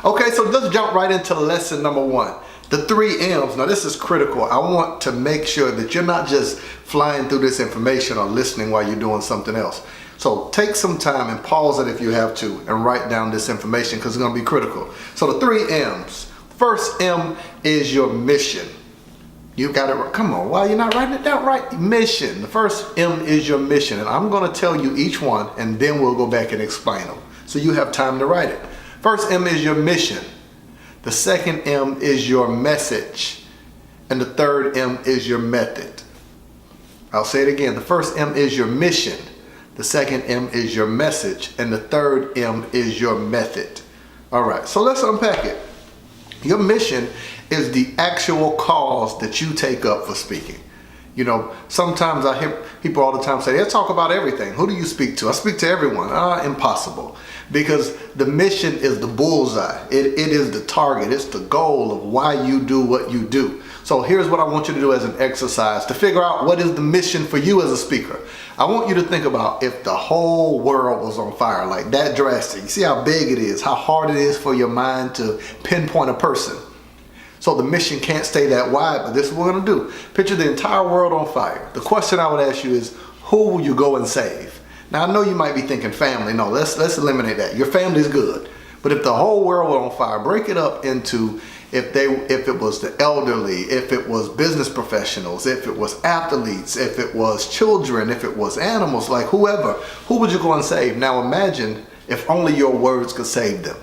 Okay, so let's jump right into lesson number 1. The 3 M's. Now this is critical. I want to make sure that you're not just flying through this information or listening while you're doing something else. So take some time and pause it if you have to and write down this information because it's going to be critical. So the 3 M's. First M is your mission. You got it. Come on, why you're not writing it down? Right? Mission. The first M is your mission. And I'm going to tell you each one and then we'll go back and explain them. So you have time to write it. First M is your mission. The second M is your message. And the third M is your method. I'll say it again. The first M is your mission. The second M is your message. And the third M is your method. All right, so let's unpack it. Your mission is the actual cause that you take up for speaking. You know, sometimes I hear people all the time say, they talk about everything. Who do you speak to? I speak to everyone. Impossible. Because the mission is the bullseye. It is the target. It's the goal of why you do what you do. So here's what I want you to do as an exercise to figure out what is the mission for you as a speaker. I want you to think about if the whole world was on fire, like that drastic. You see how big it is, how hard it is for your mind to pinpoint a person. So the mission can't stay that wide, but this is what we're going to do. Picture the entire world on fire. The question I would ask you is, who will you go and save? Now I know you might be thinking family. No, let's eliminate that. Your family's good. But if the whole world were on fire, break it up into if it was the elderly, if it was business professionals, if it was athletes, if it was children, if it was animals, like whoever, who would you go and save? Now imagine if only your words could save them.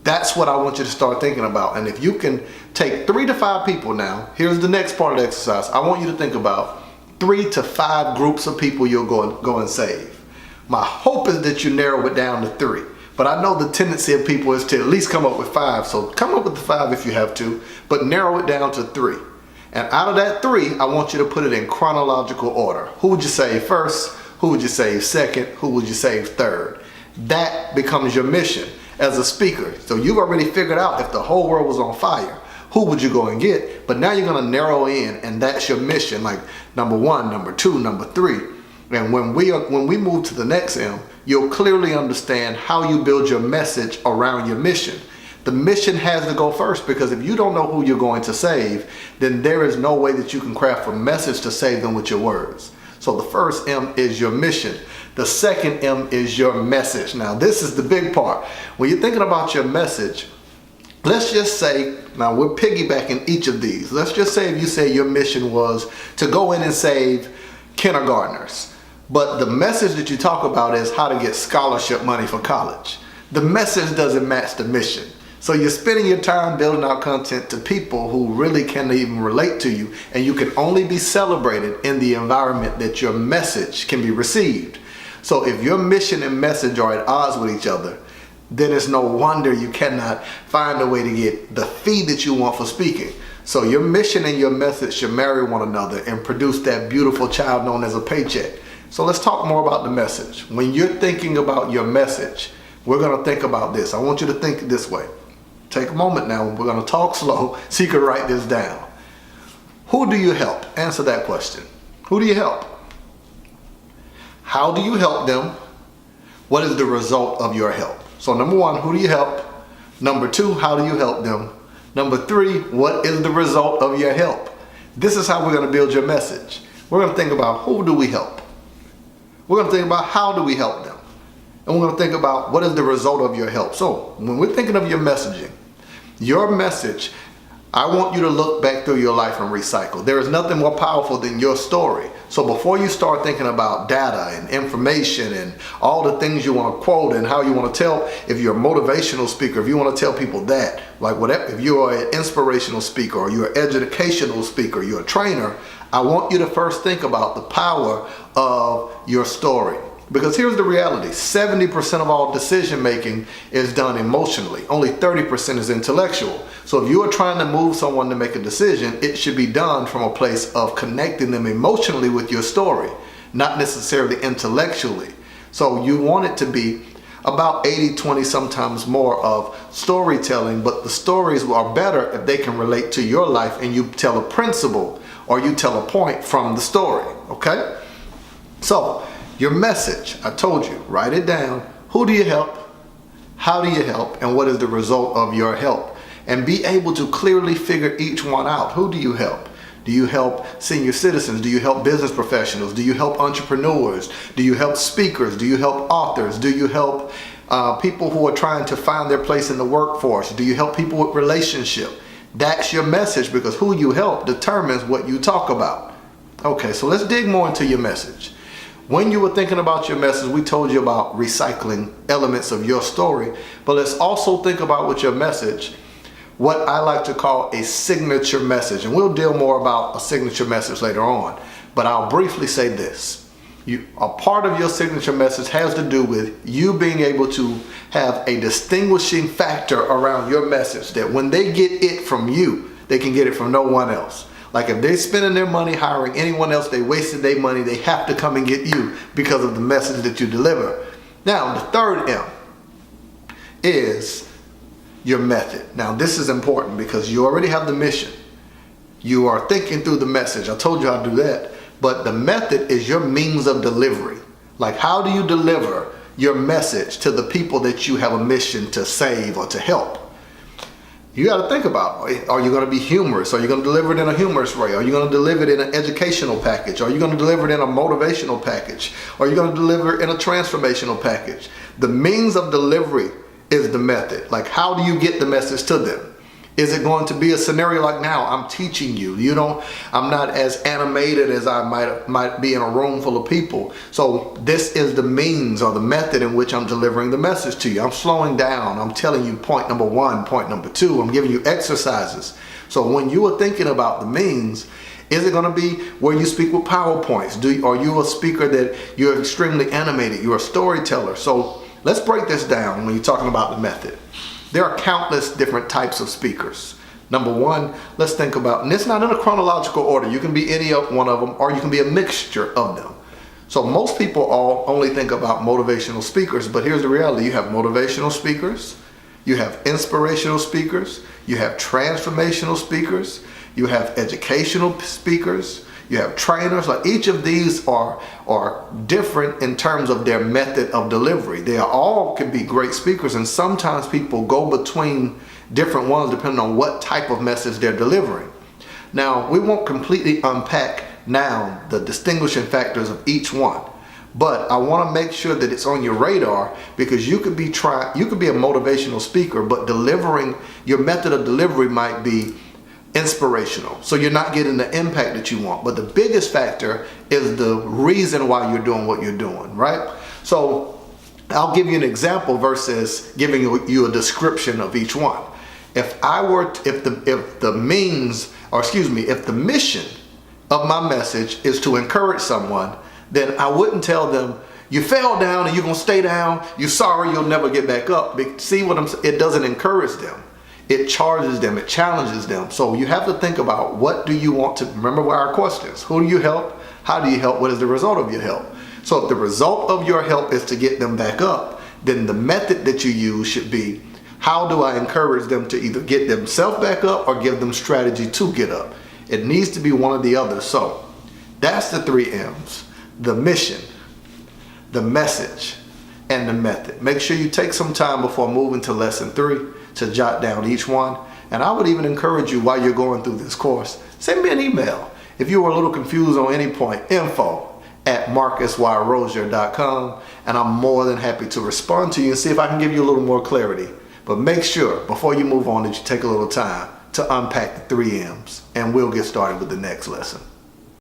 That's what I want you to start thinking about. And if you can take 3 to 5 people now, here's the next part of the exercise. I want you to think about 3 to 5 groups of people you'll go and save. My hope is that you narrow it down to 3. But I know the tendency of people is to at least come up with 5. So come up with the 5 if you have to, but narrow it down to 3. And out of that 3, I want you to put it in chronological order. Who would you save first? Who would you save second? Who would you save third? That becomes your mission as a speaker. So you've already figured out if the whole world was on fire, who would you go and get? But now you're going to narrow in, and that's your mission, like number 1, number 2, number 3. And when we move to the next M, you'll clearly understand how you build your message around your mission. The mission has to go first, because if you don't know who you're going to save, then there is no way that you can craft a message to save them with your words. So the first M is your mission. The second M is your message. Now this is the big part. When you're thinking about your message, let's just say, now we're piggybacking each of these. Let's just say if you say your mission was to go in and save kindergartners. But the message that you talk about is how to get scholarship money for college. The message doesn't match the mission. So you're spending your time building out content to people who really can't even relate to you, and you can only be celebrated in the environment that your message can be received. So if your mission and message are at odds with each other, then it's no wonder you cannot find a way to get the fee that you want for speaking. So your mission and your message should marry one another and produce that beautiful child known as a paycheck. So let's talk more about the message. When you're thinking about your message, we're going to think about this. I want you to think this way. Take a moment now. We're going to talk slow so you can write this down. Who do you help? Answer that question. Who do you help? How do you help them? What is the result of your help? So number 1, who do you help? Number 2, how do you help them? Number 3, what is the result of your help? This is how we're going to build your message. We're going to think about who do we help? We're going to think about how do we help them? And we're going to think about what is the result of your help. So when we're thinking of your messaging, your message, I want you to look back through your life and recycle. There is nothing more powerful than your story. So before you start thinking about data and information and all the things you want to quote and how you want to tell, if you're a motivational speaker, if you want to tell people that, like whatever, if you're an inspirational speaker or you're an educational speaker, you're a trainer, I want you to first think about the power of your story. Because here's the reality, 70% of all decision making is done emotionally. Only 30% is intellectual. So if you are trying to move someone to make a decision, it should be done from a place of connecting them emotionally with your story, not necessarily intellectually. So you want it to be about 80-20, sometimes more of storytelling, but the stories are better if they can relate to your life and you tell a principle or you tell a point from the story, okay? So your message, I told you, write it down. Who do you help? how do you help, and what is the result of your help? And be able to clearly figure each one out. Who do you help? Do you help senior citizens? Do you help business professionals? Do you help entrepreneurs? Do you help speakers? Do you help authors? Do you help people who are trying to find their place in the workforce? Do you help people with relationship? That's your message, because who you help determines what you talk about. Okay, so let's dig more into your message. When you were thinking about your message, we told you about recycling elements of your story, but let's also think about with your message what I like to call a signature message. And we'll deal more about a signature message later on, but I'll briefly say this. A part of your signature message has to do with you being able to have a distinguishing factor around your message, that when they get it from you, they can get it from no one else. Like if they're spending their money hiring anyone else, they wasted their money, they have to come and get you because of the message that you deliver. Now, the third M is your method. Now, this is important because you already have the mission. You are thinking through the message. I told you how to do that. But the method is your means of delivery. Like, how do you deliver your message to the people that you have a mission to save or to help? You got to think about, are you going to be humorous? Are you going to deliver it in a humorous way? Are you going to deliver it in an educational package? Are you going to deliver it in a motivational package? Are you going to deliver it in a transformational package? The means of delivery is the method. Like, how do you get the message to them? Is it going to be a scenario like now? I'm teaching you. I'm not as animated as I might be in a room full of people. So this is the means or the method in which I'm delivering the message to you. I'm slowing down. I'm telling you point number one, point number two. I'm giving you exercises. So when you are thinking about the means, is it going to be where you speak with PowerPoints? Are you a speaker that you're extremely animated? You're a storyteller. So let's break this down when you're talking about the method. There are countless different types of speakers. Number one, let's think about, and it's not in a chronological order. You can be any one of them, or you can be a mixture of them. So most people only think about motivational speakers, but here's the reality. You have motivational speakers, you have inspirational speakers, you have transformational speakers, you have educational speakers, you have trainers. Like, each of these are different in terms of their method of delivery. They all can be great speakers, and sometimes people go between different ones depending on what type of message they're delivering. Now, we won't completely unpack now the distinguishing factors of each one, but I want to make sure that it's on your radar, because you could be a motivational speaker, but your method of delivery might be inspirational. So you're not getting the impact that you want. But the biggest factor is the reason why you're doing what you're doing, right? So I'll give you an example versus giving you a description of each one. If the mission of my message is to encourage someone, then I wouldn't tell them, you fell down and you're going to stay down. You're sorry, you'll never get back up. See what I'm saying? It doesn't encourage them. It charges them, it challenges them. So you have to think about, what do you want to, remember our questions. Who do you help? How do you help? What is the result of your help? So if the result of your help is to get them back up, then the method that you use should be, how do I encourage them to either get themselves back up or give them strategy to get up? It needs to be one or the other. So that's the 3 M's: the mission, the message, and the method. Make sure you take some time before moving to lesson 3 to jot down each one. And I would even encourage you, while you're going through this course, send me an email. If you were a little confused on any point, info@marcusyrosier.com, and I'm more than happy to respond to you and see if I can give you a little more clarity. But make sure, before you move on, that you take a little time to unpack the 3 M's, and we'll get started with the next lesson.